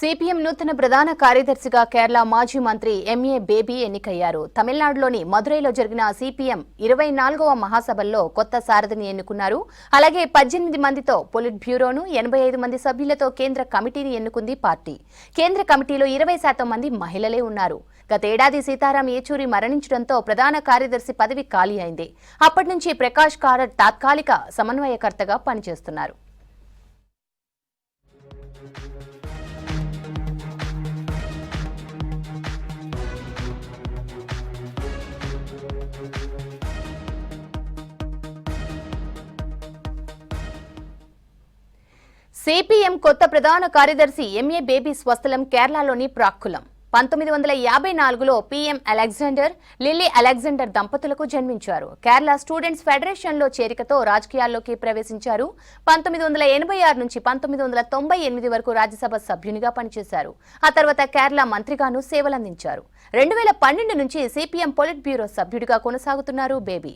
CPM నూతన ప్రధాన కార్యదర్శిగా కేరళ మాజీ మంత్రి ఎంఏ బేబీ ఎన్నికయ్యారు. తమిళనాడులోని మదురైలో జరిగిన సిపిఎం 24వ మహాసభల్లో కొత్త సారథిని ఎన్నుకున్నారు. అలాగే 18 మందితో పొలిట్ బ్యూరోను, 85 మంది సభ్యులతో కేంద్ర కమిటీని ఎన్నుకుంది పార్టీ. కేంద్ర కమిటీలో 20% మంది మహిళలే ఉన్నారు. గతేడాది సీతారాం ఏచూరి మరణించడంతో ప్రధాన కార్యదర్శి పదవి ఖాళీ అయింది. అప్పటి నుంచి ప్రకాష్ కారట్ తాత్కాలిక సమన్వయకర్తగా పనిచేస్తున్నారు. సిపిఎం కొత్త ప్రధాన కార్యదర్శి ఎంఏ బేబీ స్వస్థలం కేరళలోని ప్రాక్కులం. 1954లో పిఎం అలెగ్జాండర్, లిల్లీ అలెగ్జాండర్ దంపతులకు జన్మించారు. కేరళ స్టూడెంట్స్ ఫెడరేషన్లో చేరికతో రాజకీయాల్లోకి ప్రవేశించారు. 1986 నుంచి 1998 వరకు రాజ్యసభ సభ్యునిగా పనిచేశారు. ఆ తర్వాత కేరళ మంత్రిగాను సేవలందించారు. 2012 నుంచి సిపిఎం పొలిట్ బ్యూరో సభ్యుడిగా కొనసాగుతున్నారు బేబీ.